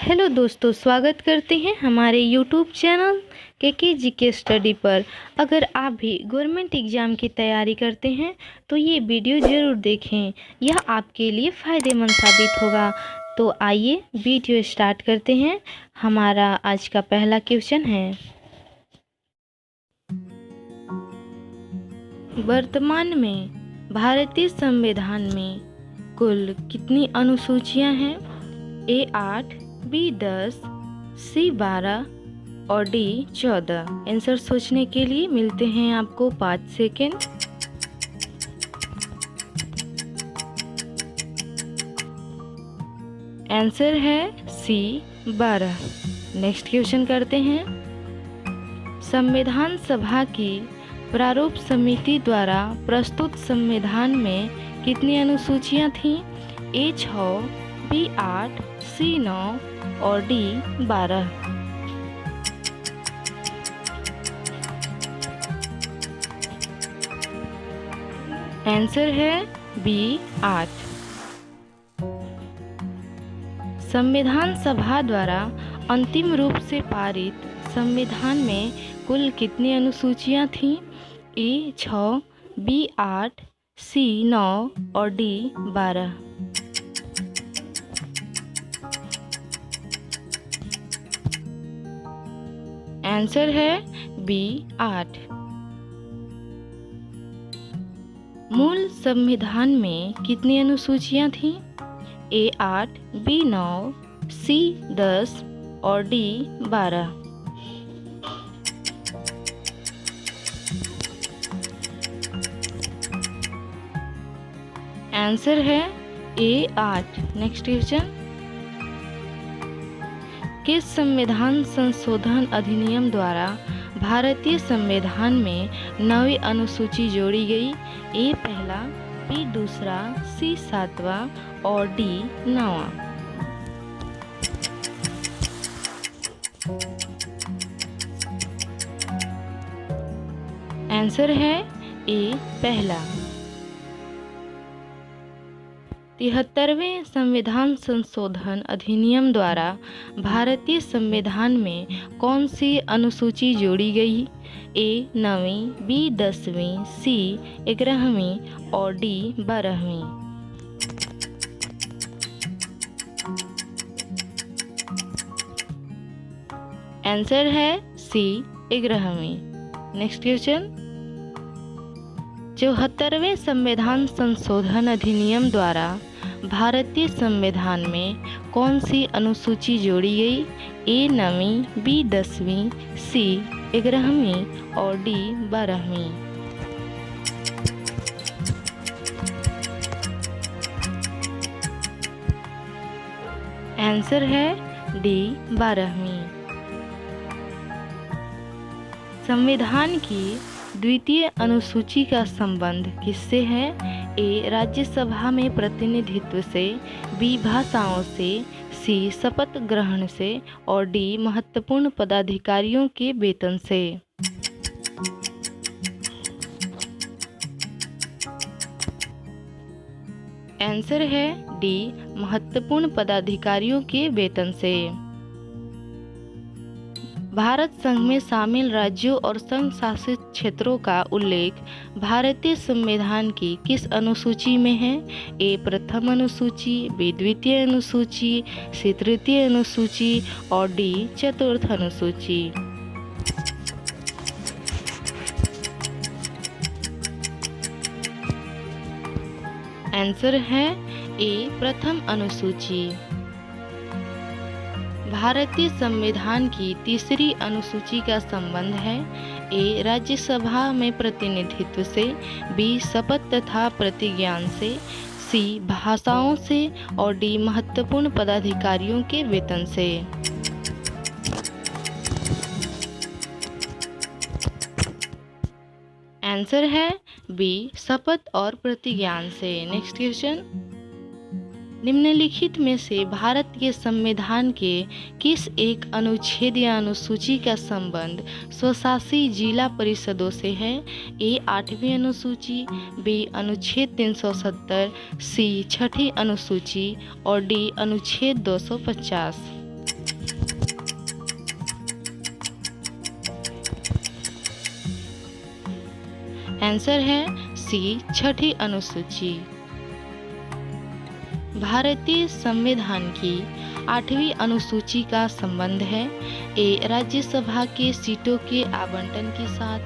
Hello दोस्तों, स्वागत करते हैं हमारे यूट्यूब चैनल के जी के स्टडी पर। अगर आप भी गवर्नमेंट एग्ज़ाम की तैयारी करते हैं तो ये वीडियो ज़रूर देखें, यह आपके लिए फ़ायदेमंद साबित होगा। तो आइए वीडियो स्टार्ट करते हैं। हमारा आज का पहला क्वेश्चन है, वर्तमान में भारतीय संविधान में कुल कितनी अनुसूचियां हैं? ए 8, बी 10, सी 12 और डी 14। आंसर सोचने के लिए मिलते हैं आपको 5 सेकेंड। आंसर है सी 12। नेक्स्ट क्वेश्चन करते हैं, संविधान सभा की प्रारूप समिति द्वारा प्रस्तुत संविधान में कितनी अनुसूचियां थीं? ए 6, बी 8, सी 9 और डी 12। आंसर है बी 8। संविधान सभा द्वारा अंतिम रूप से पारित संविधान में कुल कितनी अनुसूचियां थीं? ए 6, बी 8, सी 9 और डी 12। आंसर है बी 8। मूल संविधान में कितनी अनुसूचियां थीं? ए 8, बी 9, सी 10 और डी 12। आंसर है ए 8। नेक्स्ट क्वेश्चन, किस संविधान संशोधन अधिनियम द्वारा भारतीय संविधान में 9वीं अनुसूची जोड़ी गई? ए पहला, बी दूसरा, सी 7वां और डी 9वां। आंसर है ए पहला। 73वें संविधान संशोधन अधिनियम द्वारा भारतीय संविधान में कौन सी अनुसूची जोड़ी गई? ए 9वीं, बी 10वीं, सी 11वीं और डी 12वीं। आंसर है सी 11वीं। नेक्स्ट क्वेश्चन, 74वें संविधान संशोधन अधिनियम द्वारा भारतीय संविधान में कौन सी अनुसूची जोड़ी गई? ए 9वीं, बी 10वीं, सी 11वीं और डी 12वीं। आंसर है डी 12वीं। संविधान की द्वितीय अनुसूची का संबंध किससे है? ए राज्यसभा में प्रतिनिधित्व से, बी भाषाओं से, सी शपथ ग्रहण से और डी महत्वपूर्ण पदाधिकारियों के वेतन से। आंसर है डी महत्वपूर्ण पदाधिकारियों के वेतन से। भारत संघ में शामिल राज्यों और संघ शासित क्षेत्रों का उल्लेख भारतीय संविधान की किस अनुसूची में है? ए प्रथम अनुसूची, बी द्वितीय अनुसूची, सी तृतीय अनुसूची और डी चतुर्थ अनुसूची। आंसर है ए प्रथम अनुसूची। भारतीय संविधान की तीसरी अनुसूची का संबंध है? ए राज्यसभा में प्रतिनिधित्व से, बी शपथ तथा प्रतिज्ञान से, सी भाषाओं से और डी महत्वपूर्ण पदाधिकारियों के वेतन से। आंसर है बी शपथ और प्रतिज्ञान से। नेक्स्ट क्वेश्चन, निम्नलिखित में से भारत के संविधान के किस एक अनुच्छेद या अनुसूची का संबंध स्वशासी जिला परिषदों से है? ए 8वीं अनुसूची, बी अनुच्छेद 370, सी 6ठी अनुसूची और डी अनुच्छेद 250। आंसर है सी छठी अनुसूची। भारतीय संविधान की 8वीं अनुसूची का संबंध है ए राज्यसभा के सीटों के आवंटन के साथ,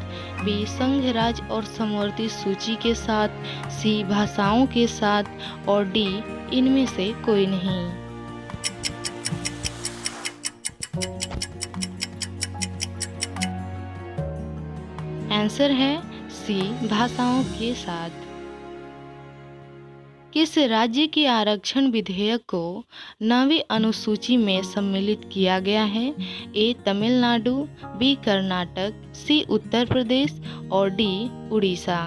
बी संघ राज्य और समवर्ती सूची के साथ, सी भाषाओं के साथ और डी इनमें से कोई नहीं। आंसर है सी भाषाओं के साथ। किस राज्य के आरक्षण विधेयक को 9वीं अनुसूची में सम्मिलित किया गया है? ए तमिलनाडु, बी कर्नाटक, सी उत्तर प्रदेश और डी उड़ीसा।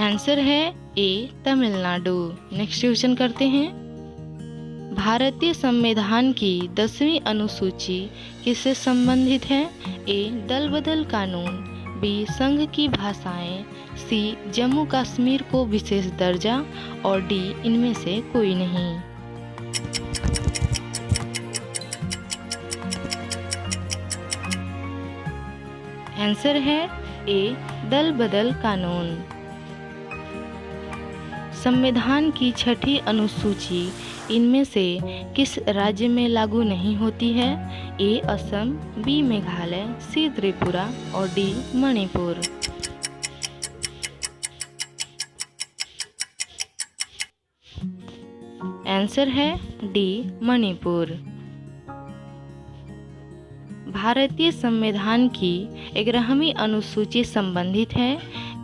आंसर है ए तमिलनाडु। नेक्स्ट क्वेश्चन करते हैं। भारतीय संविधान की 10वीं अनुसूची किससे संबंधित है? ए दल बदल कानून, बी संघ की भाषाएं, सी जम्मू कश्मीर को विशेष दर्जा और डी इनमें से कोई नहीं। आंसर है ए दल बदल कानून। संविधान की 6ठी अनुसूची इनमें से किस राज्य में लागू नहीं होती है? ए असम, बी मेघालय, सी त्रिपुरा और डी मणिपुर। आंसर है डी मणिपुर। भारतीय संविधान की 11वीं अनुसूची संबंधित है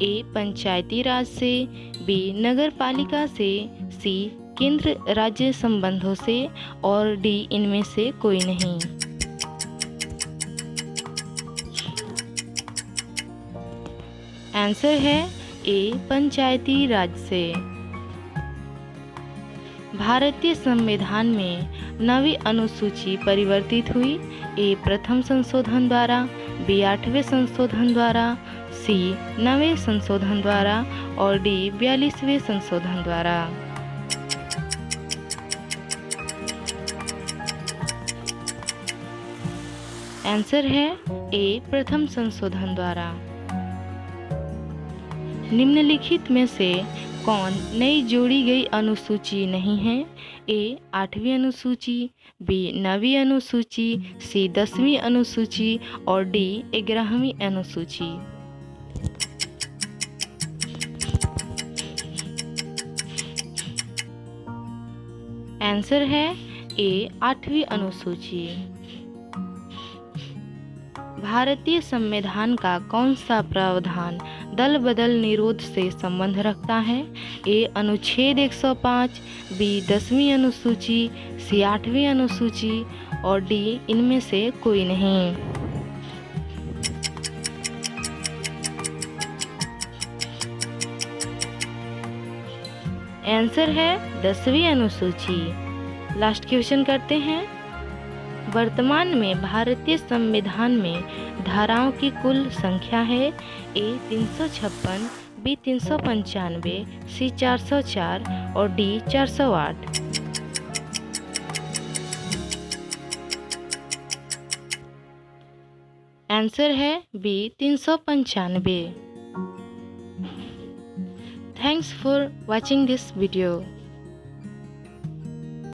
ए पंचायती राज से, बी नगर पालिका से, सी केंद्र राज्य संबंधों से और डी इनमें से कोई नहीं। आंसर है ए पंचायती राज से। भारतीय संविधान में 9वीं अनुसूची परिवर्तित हुई ए प्रथम संशोधन द्वारा, बी 8वें संशोधन द्वारा, सी 9वें संशोधन द्वारा और डी 42वें संशोधन द्वारा। आंसर है ए प्रथम संशोधन द्वारा। निम्नलिखित में से कौन नई जोड़ी गई अनुसूची नहीं है? ए 8वीं अनुसूची, बी 9वीं अनुसूची, सी 10वीं अनुसूची और डी 11वीं अनुसूची। आंसर है ए 8वीं अनुसूची। भारतीय संविधान का कौन सा प्रावधान दल बदल निरोध से संबंध रखता है? ए अनुच्छेद 105, बी 10वीं अनुसूची, सी 8वीं अनुसूची और डी इनमें से कोई नहीं। आंसर है 10वीं अनुसूची। लास्ट क्वेश्चन करते हैं। वर्तमान में भारतीय संविधान में धाराओं की कुल संख्या है ए 356, बी 395, सी 404 और डी 408। आंसर है B 395। Thanks for watching this video.